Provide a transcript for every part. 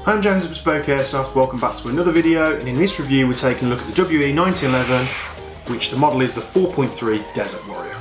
I'm James at Bespoke Airsoft, welcome back to another video, and in this review we're taking a look at the WE 1911, which the model is the 4.3 Desert Warrior.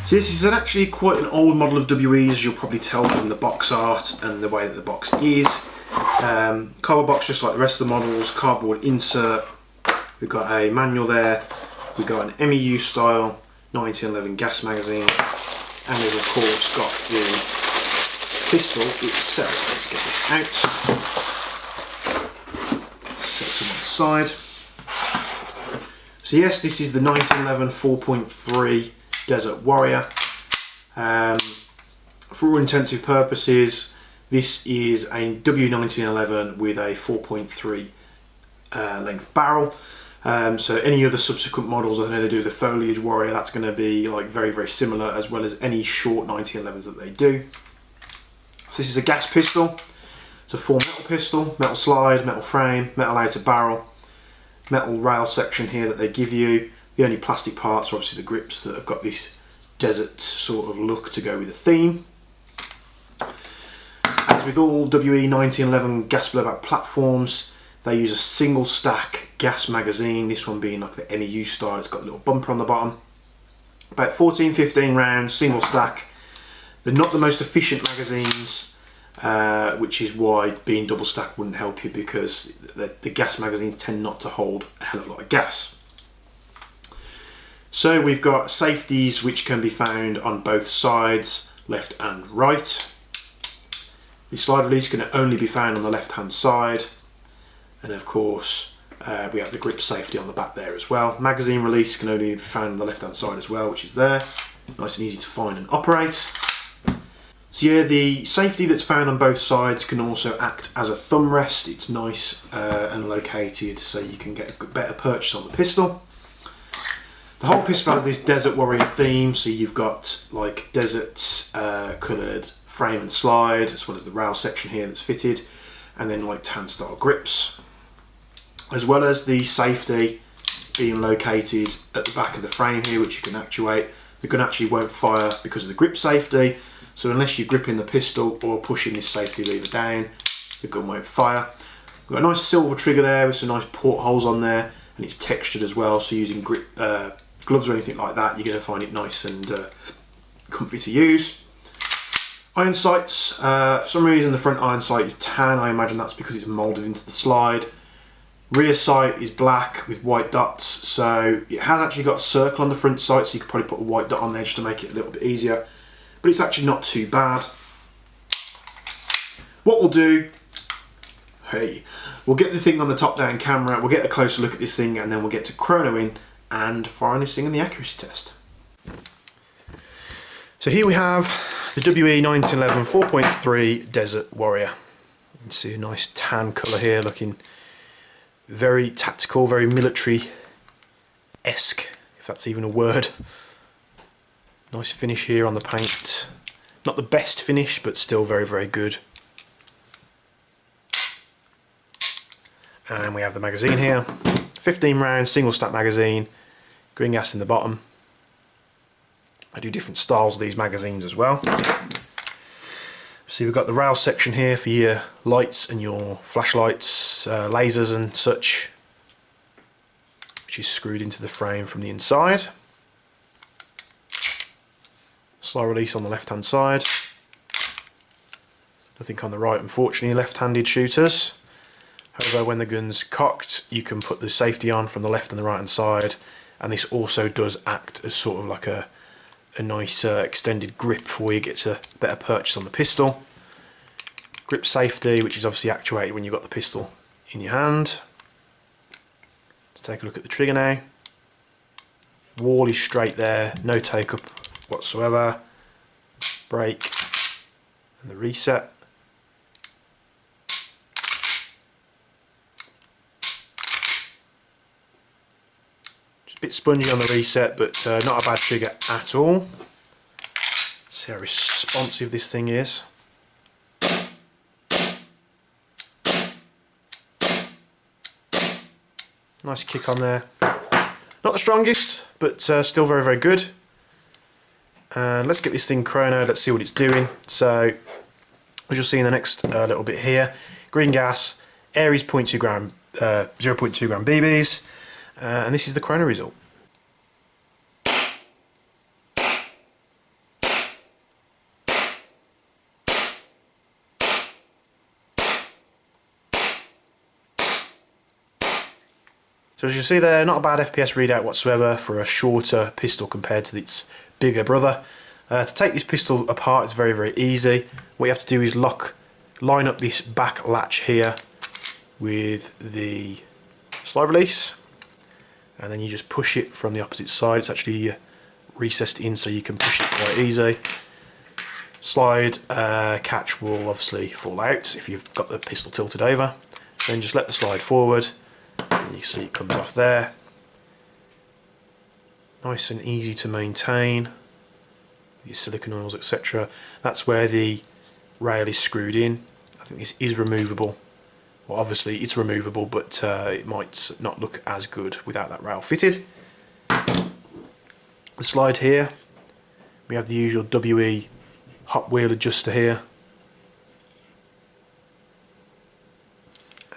So this is actually quite an old model of WE, as you'll probably tell from the box art and the way that the box is. Cardboard box just like the rest of the models, cardboard insert. We've got a manual there, we've got an MEU style 1911 gas magazine, and we've of course got the pistol itself. Let's get this out. Set to one side. So yes, this is the 1911 4.3 Desert Warrior. For all intensive purposes, this is a W1911 with a 4.3 length barrel. So any other subsequent models, I know they do the Foliage Warrior, that's going to be like very similar, as well as any short 1911s that they do. So this is a gas pistol. It's a full metal pistol, metal slide, metal frame, metal outer barrel, metal rail section here that they give you. The only plastic parts are obviously the grips that have got this desert sort of look to go with the theme. As with all WE 1911 gas blowback platforms, they use a single stack gas magazine, this one being like the MEU style. It's got a little bumper on the bottom. About 14-15 rounds, single stack. They're not the most efficient magazines, which is why being double stack wouldn't help you, because the gas magazines tend not to hold a hell of a lot of gas. So we've got safeties which can be found on both sides, left and right. The slide release can only be found on the left hand side, and of course we have the grip safety on the back there as well. Magazine release can only be found on the left hand side as well, which is there. Nice and easy to find and operate. So yeah, the safety that's found on both sides can also act as a thumb rest. It's nice and located so you can get a better purchase on the pistol. The whole pistol has this Desert Warrior theme, so you've got like desert coloured frame and slide, as well as the rail section here that's fitted, and then like tan style grips, as well as the safety being located at the back of the frame here, which you can actuate. The gun actually won't fire because of the grip safety, so unless you're gripping the pistol or pushing this safety lever down, the gun won't fire. We've got a nice silver trigger there with some nice portholes on there, and it's textured as well, so using grip gloves or anything like that, you're going to find it nice and comfy to use. Iron sights, for some reason the front iron sight is tan. I imagine that's because it's moulded into the slide. Rear sight is black with white dots, so it has actually got a circle on the front sight, so you could probably put a white dot on there just to make it a little bit easier, but it's actually not too bad. What we'll do, we'll get the thing on the top down camera, we'll get a closer look at this thing, and then we'll get to chronoing and firing this thing in the accuracy test. So here we have the WE 1911 4.3 Desert Warrior. You can see a nice tan colour here, looking very tactical, very military-esque, if that's even a word. Nice finish here on the paint. Not the best finish, but still very good. And we have the magazine here. 15 round single stack magazine, green gas in the bottom. I do different styles of these magazines as well. See, we've got the rail section here for your lights and your flashlights, lasers and such, which is screwed into the frame from the inside. Slide release on the left hand side. Nothing on the right, unfortunately, left-handed shooters. However, when the gun's cocked, you can put the safety on from the left and the right hand side, and this also does act as sort of like a nice extended grip for you, gets a better purchase on the pistol. Grip safety, which is obviously actuated when you've got the pistol in your hand. Let's take a look at the trigger now. Wall is straight there, no take up whatsoever. Brake and the reset. Just a bit spongy on the reset, but not a bad trigger at all. See how responsive this thing is. Nice kick on there. Not the strongest, but still very, very good. And let's get this thing chrono, let's see what it's doing. So, as you'll see in the next little bit here, green gas, Aries 0.2 gram BBs, and this is the chrono result. So as you see there, not a bad FPS readout whatsoever for a shorter pistol compared to its bigger brother. To take this pistol apart is very, very easy. What you have to do is line up this back latch here with the slide release, and then you just push it from the opposite side. It's actually recessed in so you can push it quite easy. Slide catch will obviously fall out if you've got the pistol tilted over. Then just let the slide forward. You can see it comes off there. Nice and easy to maintain. Your silicone oils, etc. That's where the rail is screwed in. I think this is removable. Well, obviously it's removable, but it might not look as good without that rail fitted. The slide here, we have the usual WE hot wheel adjuster here.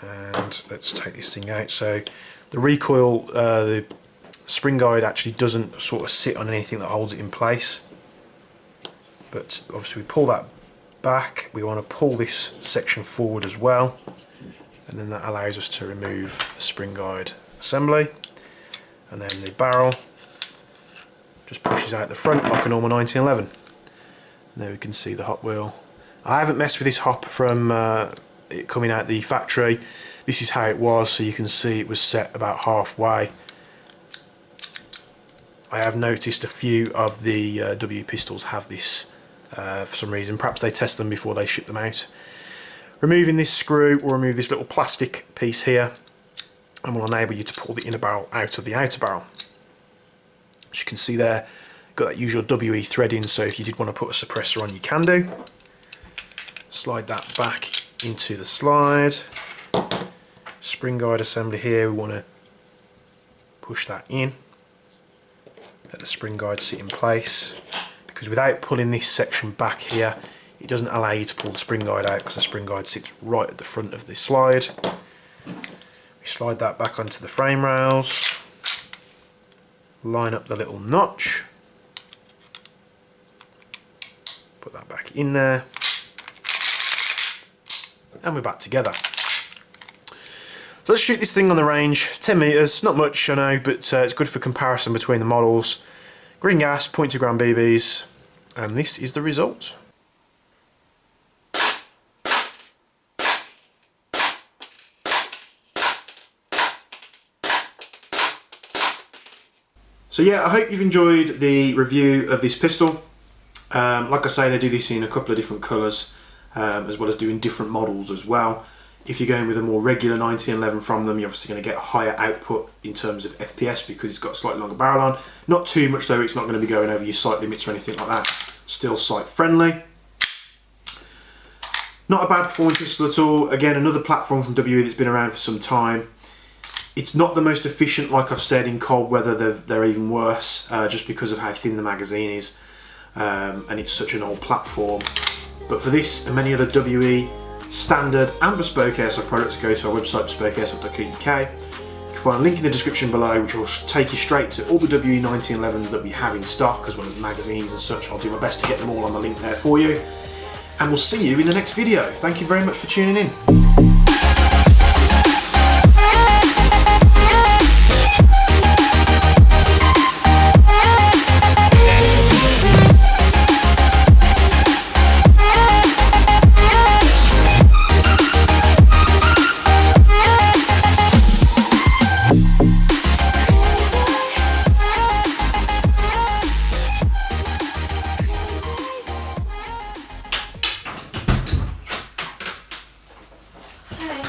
And let's take this thing out. So the recoil, the spring guide actually doesn't sort of sit on anything that holds it in place, but obviously we pull that back. We want to pull this section forward as well, and then that allows us to remove the spring guide assembly. And then the barrel just pushes out the front like a normal 1911. And there we can see the hot wheel. I haven't messed with this hop from it coming out the factory. This is how it was, so you can see it was set about halfway. I have noticed a few of the W pistols have this for some reason. Perhaps they test them before they ship them out. Removing this screw will remove this little plastic piece here, and will enable you to pull the inner barrel out of the outer barrel. As you can see there, got that usual WE threading, so if you did want to put a suppressor on, you can do. Slide that back into the slide. Spring guide assembly here, we want to push that in. Let the spring guide sit in place, because without pulling this section back here, it doesn't allow you to pull the spring guide out, because the spring guide sits right at the front of the slide. We slide that back onto the frame rails, line up the little notch, put that back in there, and we're back together. So let's shoot this thing on the range. 10 metres, not much I know, but it's good for comparison between the models. Green gas, 0.2 gram BBs, and this is the result. So yeah, I hope you've enjoyed the review of this pistol. Like I say, they do this in a couple of different colours, as well as doing different models as well. If you're going with a more regular 1911 from them, you're obviously going to get a higher output in terms of FPS because it's got a slightly longer barrel on. Not too much though, it's not going to be going over your sight limits or anything like that. Still sight friendly. Not a bad performing pistol at all. Again, another platform from WE that's been around for some time. It's not the most efficient, like I've said, in cold weather they're even worse, just because of how thin the magazine is, and it's such an old platform. But for this and many other WE standard and bespoke airsoft products, go to our website bespokeairsoft.co.uk. You can find a link in the description below which will take you straight to all the WE 1911s that we have in stock, as well as magazines and such. I'll do my best to get them all on the link there for you. And we'll see you in the next video. Thank you very much for tuning in.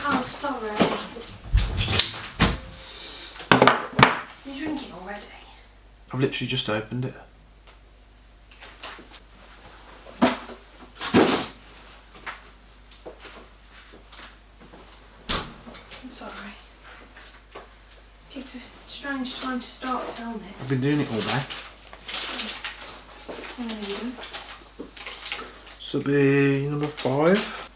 Oh, sorry. You're drinking already? I've literally just opened it. sorry. Picked a strange time to start filming. I've been doing it all day. What are you doing? So be number 5.